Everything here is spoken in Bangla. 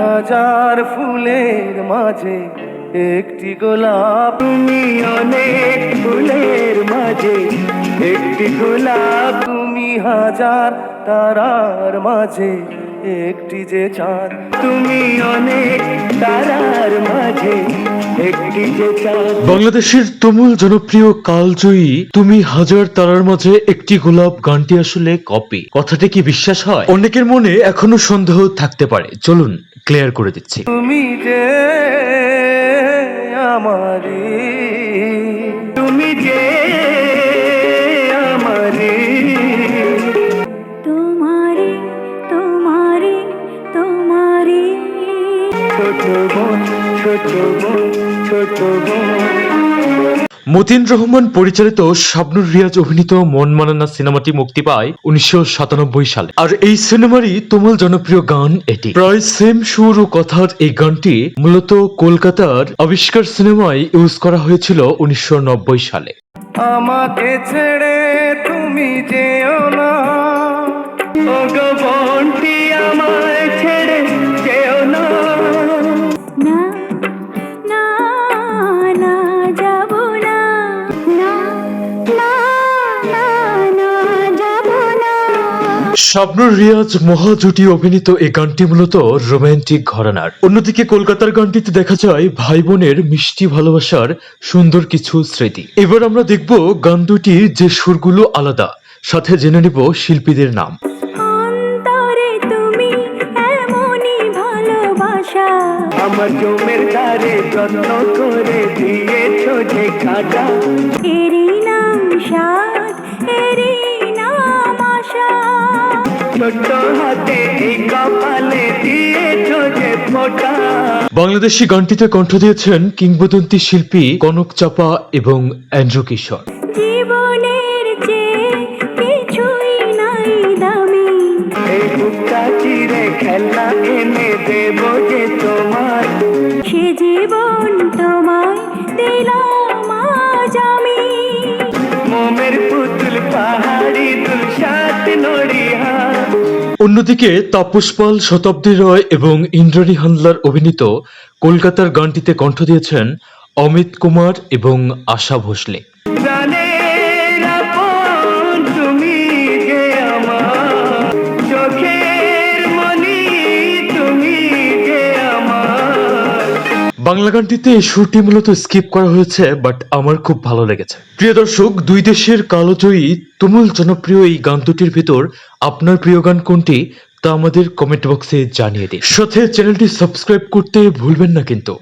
হাজার ফুলের মাঝে একটি গোলাপ, তুমি অনেক ফুলের মাঝে একটি গোলাপ, তুমি হাজার তারার মাঝে একটি যে চাঁদ, তুমি অনেক তারার মাঝে একটি যে চাঁদ। বাংলাদেশের তুমুল জনপ্রিয় কালজয়ী তুমি হাজার তারার মাঝে একটি গোলাপ গানটি আসলে কপি। কথাটা কি বিশ্বাস হয়? অনেকের মনে এখনো সন্দেহ থাকতে পারে, চলুন ক্লিয়ার করে দিচ্ছি। তুমি যে আমারে, তুমি যে আমারে, তোমারে তোমারে তোমারে, ছোট বোন ছোট বোন ছোট বোন। মতিন রহমান পরিচালিত শাবনুর রিয়াজ অভিনীত মন মানানা সিনেমাটি মুক্তি পায় 1997 সালে। আর এই সিনেমারই তুমুল জনপ্রিয় গান এটি। প্রায় সেম সুর ও কথার এই গানটি মূলত কলকাতার আবিষ্কার সিনেমায় ইউজ করা হয়েছিল 1990 সালে। আমাকে ছেড়ে তুমি যেও না, ও গো বোনটি আমায় ছেড়ে যেও না। না না না যাব না, না না না না যাব না। শাবনুর রিয়াজ মহাজুটি অভিনীত এই গানটি মূলত রোমান্টিক ঘরানার। অন্যদিকে কলকাতার গানটিতে দেখা যায় ভাই বোনের মিষ্টি ভালোবাসার সুন্দর কিছু স্মৃতি। এবার আমরা দেখব গান দুটির যে সুরগুলো আলাদা, সাথে জেনে নিব শিল্পীদের নাম। অন্তরে তুমি এমনই ভালোবাসা, আমার জমের ধারে যত্ন করে দিয়েছো যে খাজা, এরই নাম সাদ, এরই নাম আশা। ছোট্ট হাতে এই কপালে দিয়েছো যে ফোঁটা। বাংলাদেশি গানটিতে কণ্ঠ দিয়েছেন কিংবদন্তি শিল্পী কনক চাপা এবং অ্যান্ড্রু কিশোর। জীবনের চেয়ে কিছুই নাই দামি, এই বুকটা চিরে খেলনা এনে দেবো যে তোমার, সে জীবন তোমায় দিলাম আজ আমি। মোমের পুতুল পাহাড়ি দুলসাত নড়িয়া। অন্যদিকে তাপস পাল, শতাব্দী রয় এবং ইন্দ্রাণী হানলার অভিনীত কলকাতার গানটিতে কণ্ঠ দিয়েছেন অমিত কুমার এবং আশা ভোসলে। প্রাণের আপন তুমি যে আমার, চোখের মনি তুমি যে আমার। বাংলা গানটিতে এই সুরটি মূলত স্কিপ করা হয়েছে, বাট আমার খুব ভালো লেগেছে। প্রিয় দর্শক, দুই দেশের কালজয়ী তুমুল জনপ্রিয় এই গান দুটির ভিতর আপনার প্রিয় গান কোনটি তা আমাদের কমেন্ট বক্সে জানিয়ে দিন। সাথে চ্যানেলটি সাবস্ক্রাইব করতে ভুলবেন না কিন্তু।